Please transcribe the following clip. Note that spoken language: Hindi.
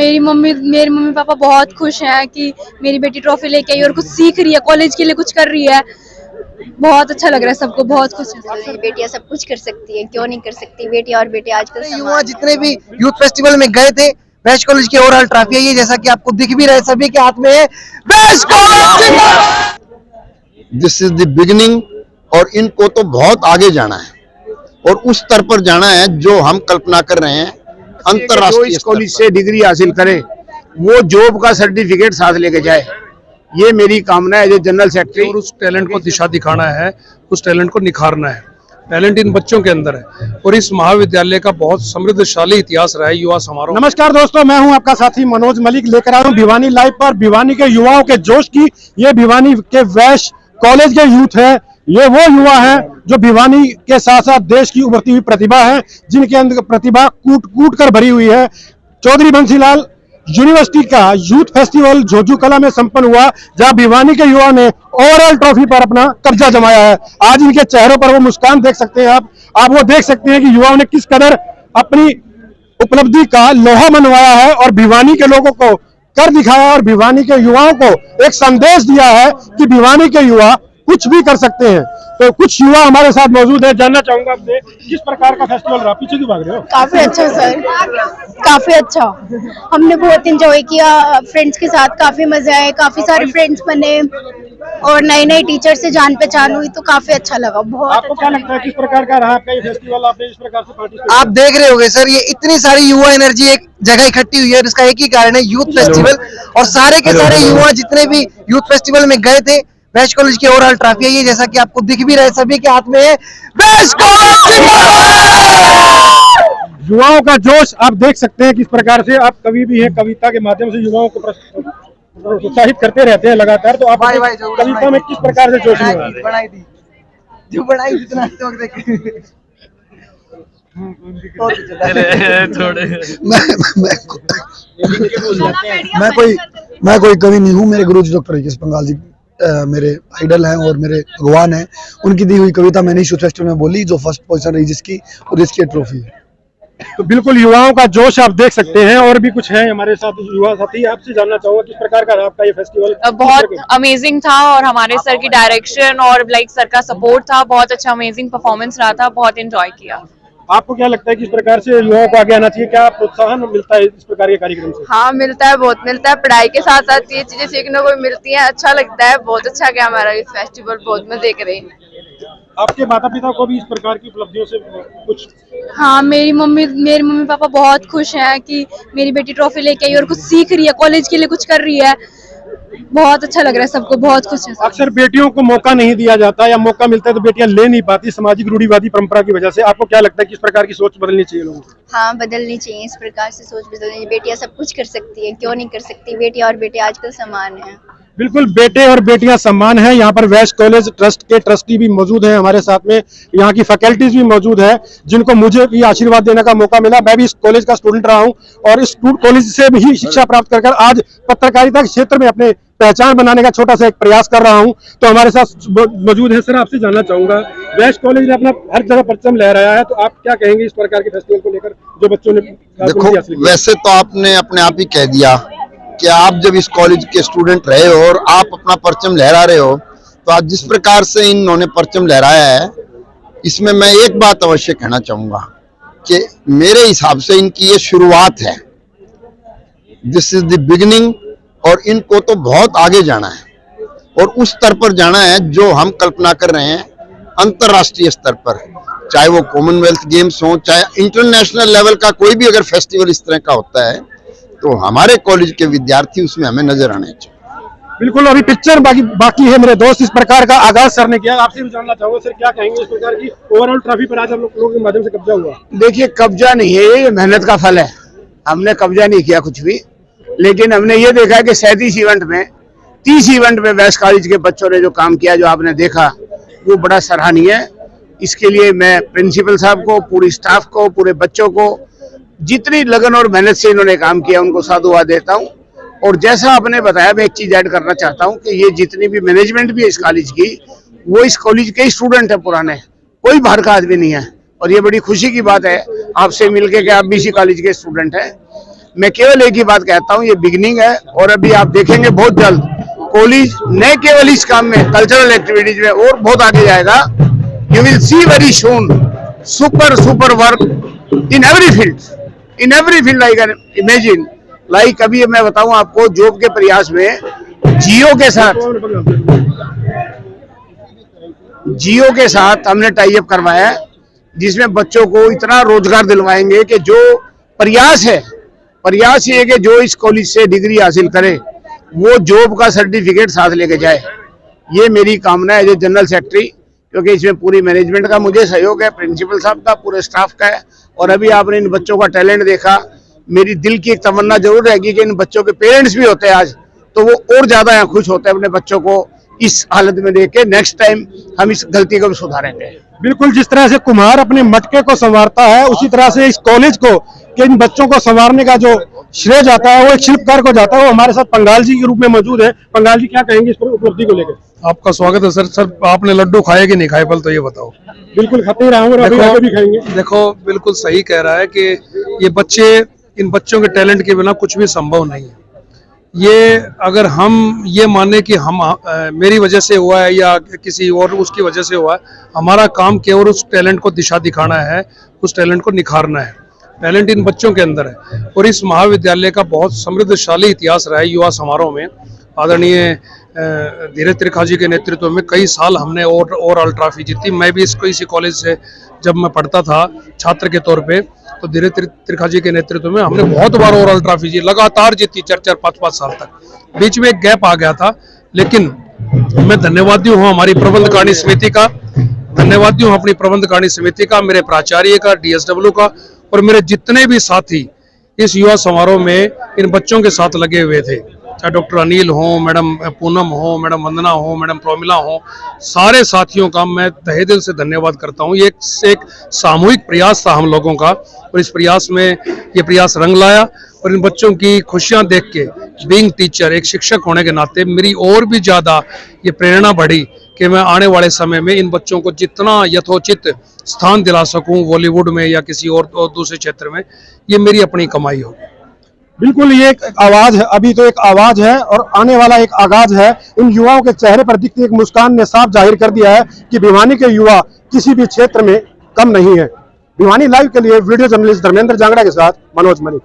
मेरे मम्मी पापा बहुत खुश हैं कि मेरी बेटी ट्रॉफी लेके आई और कुछ सीख रही है, कॉलेज के लिए कुछ कर रही है। बहुत अच्छा लग रहा है सबको, बहुत खुश है। बेटियां सब कुछ कर सकती हैं, क्यों नहीं कर सकती? बेटियां और बेटे आजकल युवा जितने भी यूथ फेस्टिवल में गए थे, बेस्ट कॉलेज की ओवरऑल ट्रॉफी है ये, जैसा कि आपको दिख भी रहे सभी के हाथ में है best college. This is the beginning और इनको तो बहुत आगे जाना है और उस स्तर पर जाना है जो हम कल्पना कर रहे हैं अंतरराष्ट्रीय कॉलेज से डिग्री हासिल करे, वो जॉब का सर्टिफिकेट साथ लेके जाए, ये मेरी कामना है जो जनरल सेक्रेटरी। और उस टैलेंट को दिशा दिखाना है, उस टैलेंट को निखारना है। टैलेंट इन बच्चों के अंदर है और इस महाविद्यालय का बहुत समृद्धशाली इतिहास रहा है युवा समारोह। नमस्कार दोस्तों, मैं हूं आपका साथी मनोज मलिक, लेकर आया हूं भिवानी लाइव पर भिवानी के युवाओं के जोश की। ये भिवानी के वैश्य कॉलेज के यूथ है, ये वो युवा है जो भिवानी के साथ साथ देश की उभरती हुई प्रतिभा है, जिनके अंदर प्रतिभा कूट कूट कर भरी हुई है। चौधरी बंसीलाल यूनिवर्सिटी का यूथ फेस्टिवल झोजू कला में संपन्न हुआ, जहां भिवानी के युवा ने ओवरऑल ट्रॉफी पर अपना कब्जा जमाया है। आज इनके चेहरों पर वो मुस्कान देख सकते हैं आप वो देख सकते हैं कि युवाओं ने किस कदर अपनी उपलब्धि का लोहा मनवाया है और भिवानी के लोगों को कर दिखाया और भिवानी के युवाओं को एक संदेश दिया है कि भिवानी के युवा कुछ भी कर सकते हैं। तो कुछ युवा हमारे साथ मौजूद है, जानना चाहूंगा आपसे किस प्रकार का फेस्टिवल रहा। पीछे क्यों भाग रहे हो? काफी अच्छा सर, काफी अच्छा। हमने बहुत एंजॉय किया फ्रेंड्स के साथ, काफी मजा आया, काफी सारे फ्रेंड्स बने और नए नए टीचर से जान पहचान हुई, तो काफी अच्छा लगा। बहुत आपको क्या लगता है किस प्रकार का रहा आपका ये फेस्टिवल? आपने इस प्रकार से पार्टिसिपेट आप देख रहे होंगे सर, ये इतनी सारी युवा एनर्जी एक जगह इकट्ठी हुई है, इसका एक ही कारण है यूथ फेस्टिवल। और सारे के सारे युवा जितने भी यूथ फेस्टिवल में गए थे, बेस्ट कॉलेज की ओवरऑल ट्रॉफी है ये, जैसा कि आपको दिख भी रहे सभी के हाथ में है बेस्ट कॉलेज। युवाओं का जोश आप देख सकते हैं किस प्रकार से। आप कवि भी हैं, कविता के माध्यम से युवाओं को प्रोत्साहित करते रहते हैं लगातार। तो आप कविता में किस प्रकार से जोश बनाई थी जो बनाई जितना मैं कोई कवि नहीं हूँ। मेरे गुरु जी डॉक्टर रिकेश पंगाल जी मेरे आइडल हैं और मेरे भगवान हैं। उनकी दी हुई कविता मैंने यूथ फेस्टिवल में बोली, जो फर्स्ट पोजीशन रही जिसकी, और जिसकी ट्रॉफी है। तो बिल्कुल युवाओं का जोश आप देख सकते हैं। और भी कुछ है हमारे साथ युवा साथी, आपसे जानना चाहूंगा किस प्रकार का आपका ये फेस्टिवल? बहुत अमेजिंग था और हमारे सर की डायरेक्शन और सर का सपोर्ट था, बहुत अच्छा अमेजिंग परफॉर्मेंस रहा था, बहुत एंजॉय किया। आपको क्या लगता है किस प्रकार से युवाओं को आगे आना चाहिए? क्या प्रोत्साहन मिलता है इस प्रकार के कार्यक्रम से? हाँ मिलता है, बहुत मिलता है। पढ़ाई के साथ साथ ये चीजें सीखने को मिलती हैं, अच्छा लगता है। बहुत अच्छा गया हमारा इस फेस्टिवल, बहुत मजे करे। आपके माता पिता को भी इस प्रकार की उपलब्धियों से कुछ? हाँ, मेरे मम्मी पापा बहुत खुश हैं कि मेरी बेटी ट्रॉफी लेके आई और कुछ सीख रही है, कॉलेज के लिए कुछ कर रही है। बहुत अच्छा लग रहा है सबको, बहुत खुश है। अक्सर बेटियों को मौका नहीं दिया जाता या मौका मिलता है तो बेटियां ले नहीं पाती, सामाजिक रूढ़िवादी परंपरा की वजह से। आपको क्या लगता है किस प्रकार की सोच बदलनी चाहिए लोगों को? हाँ, बदलनी चाहिए, इस प्रकार से सोच बदलनी चाहिए। बेटियां सब कुछ कर सकती हैं, क्यों नहीं कर सकती? बेटियां और बेटे आजकल समान हैं। बिल्कुल, बेटे और बेटियां सम्मान है। यहाँ पर वैश्य कॉलेज ट्रस्ट के ट्रस्टी भी मौजूद हैं हमारे साथ में, यहाँ की फैकल्टीज भी मौजूद है जिनको मुझे भी आशीर्वाद देने का मौका मिला। मैं भी इस कॉलेज का स्टूडेंट रहा हूँ और इस कॉलेज से भी शिक्षा प्राप्त कर आज पत्रकारिता के क्षेत्र में अपने पहचान बनाने का छोटा सा एक प्रयास कर रहा हूँ। तो हमारे साथ मौजूद है। सर, आपसे जानना चाहूंगा, वैश्य कॉलेज ने अपना हर जगह परचम लहराया है, तो आप क्या कहेंगे इस प्रकार के फेस्टिवल को लेकर जो बच्चों ने? देखो, वैसे तो आपने अपने आप ही कह दिया कि आप जब इस कॉलेज के स्टूडेंट रहे हो और आप अपना परचम लहरा रहे हो, तो आज जिस प्रकार से इन्होंने परचम लहराया है, इसमें मैं एक बात अवश्य कहना चाहूंगा कि मेरे हिसाब से इनकी ये शुरुआत है। दिस इज द बिगिनिंग और इनको तो बहुत आगे जाना है और उस स्तर पर जाना है जो हम कल्पना कर रहे हैं अंतरराष्ट्रीय स्तर पर, चाहे वो कॉमनवेल्थ गेम्स हो, चाहे इंटरनेशनल लेवल का कोई भी अगर फेस्टिवल इस तरह का होता है तो हमारे कॉलेज के विद्यार्थी उसमें हमें नजर आने चाहिए। बिल्कुल, अभी पिक्चर बाकी है मेरे दोस्त। इस प्रकार का आगाज सर ने किया, आपसे भी जानना चाहूंगा सर, क्या कहेंगे इस प्रकार की ओवरऑल ट्रॉफी पर आज हम लोगों के माध्यम से कब्जा हुआ? देखिए, कब्जा नहीं है, ये मेहनत का फल है। हमने कब्जा नहीं किया कुछ भी, लेकिन हमने ये देखा है कि 37 इवेंट में 30 इवेंट में वेस्ट कॉलेज के बच्चों ने जो काम किया, जो आपने देखा, वो बड़ा सराहनीय है। इसके लिए मैं प्रिंसिपल साहब को, पूरी स्टाफ को, पूरे बच्चों को, जितनी लगन और मेहनत से इन्होंने काम किया, उनको साधुवाद देता हूँ। और जैसा आपने बताया, मैं एक चीज ऐड करना चाहता हूँ कि ये जितनी भी मैनेजमेंट भी है इस कॉलेज की, वो इस कॉलेज के स्टूडेंट है पुराने, कोई बाहर का आदमी नहीं है। और ये बड़ी खुशी की बात है आपसे मिलके कि आप भी इसी कॉलेज के स्टूडेंट हैं। मैं केवल एक ही बात कहता हूँ, ये बिगिनिंग है और अभी आप देखेंगे बहुत जल्द कॉलेज न केवल इस काम में, कल्चरल एक्टिविटीज में और बहुत आगे जाएगा। You will see very soon super work in every field I can imagine. Like अभी मैं बताऊं आपको, जॉब के प्रयास में जियो के साथ हमने टाई अप करवाया है, जिसमें बच्चों को इतना रोजगार दिलवाएंगे कि जो प्रयास ये है कि जो इस कॉलेज से डिग्री हासिल करे वो जॉब का सर्टिफिकेट साथ लेके जाए। ये मेरी कामना है एज ए जनरल सेक्रेटरी, क्योंकि इसमें पूरी मैनेजमेंट का मुझे सहयोग है, प्रिंसिपल साहब का, पूरे स्टाफ का है। और अभी आपने इन बच्चों का टैलेंट देखा, मेरी दिल की एक तमन्ना जरूर रहेगी कि इन बच्चों के पेरेंट्स भी होते हैं आज, तो वो और ज्यादा यहाँ खुश होते हैं अपने बच्चों को इस हालत में देख के। नेक्स्ट टाइम हम इस गलती को भी सुधारेंगे। बिल्कुल, जिस तरह से कुम्हार अपने मटके को संवारता है, उसी तरह से इस कॉलेज को कि इन बच्चों को संवारने का जो श्रेय जाता है वो एक शिल्पकार को जाता है। वो हमारे साथ पंगाल जी के रूप में मौजूद है। पंगाल जी, क्या कहेंगे इस उपलब्धि को लेकर? आपका स्वागत है सर। सर, आपने लड्डू खाए कि नहीं खाए, पहले तो ये बताओ। बिल्कुल खाते ही रहा हूं और अभी आगे भी खाएंगे। देखो, बिल्कुल सही कह रहा है कि ये बच्चे, इन बच्चों के टैलेंट के बिना कुछ भी संभव नहीं है। ये अगर हम ये माने कि हम मेरी वजह से हुआ है या किसी और उसकी वजह से हुआ है, हमारा काम केवल उस टैलेंट को दिशा दिखाना है, उस टैलेंट को निखारना है। टैलेंट इन बच्चों के अंदर है और इस महाविद्यालय का बहुत समृद्धशाली इतिहास रहा है। युवा समारोह में आदरणीय धीरज त्रिखा जी के नेतृत्व में कई साल हमने ओवरऑल ट्रॉफी जीती। मैं भी इसी कॉलेज से जब मैं पढ़ता था छात्र के तौर पे, तो धीरज त्रिखा जी के नेतृत्व में हमने बहुत बार ओवरऑल ट्रॉफी जीती, लगातार जीती 4-4, 5-5 साल तक। बीच में एक गैप आ गया था, लेकिन मैं धन्यवादी हूँ हमारी प्रबंधकारिणी समिति का, धन्यवादी हूँ अपनी प्रबंधकारिणी समिति का, मेरे प्राचार्य का, DSW का और मेरे जितने भी साथी इस युवा समारोह में इन बच्चों के साथ लगे हुए थे, चाहे डॉक्टर अनिल हो, मैडम पूनम हो, मैडम वंदना हो, मैडम प्रोमिला हो, सारे साथियों का मैं तहे दिल से धन्यवाद करता हूँ। ये एक सामूहिक प्रयास था हम लोगों का और इस प्रयास में ये प्रयास रंग लाया और इन बच्चों की खुशियां देख के, बीइंग टीचर, एक शिक्षक होने के नाते मेरी और भी ज़्यादा ये प्रेरणा बढ़ी कि मैं आने वाले समय में इन बच्चों को जितना यथोचित स्थान दिला सकूं बॉलीवुड में या किसी और दूसरे क्षेत्र में, ये मेरी अपनी कमाई होगी। बिल्कुल, ये एक आवाज है, अभी तो एक आवाज है और आने वाला एक आगाज है। इन युवाओं के चेहरे पर दिखती एक मुस्कान ने साफ जाहिर कर दिया है कि भिवानी के युवा किसी भी क्षेत्र में कम नहीं है। भिवानी लाइव के लिए वीडियो जर्नलिस्ट धर्मेंद्र जांगड़ा के साथ मनोज मलिक।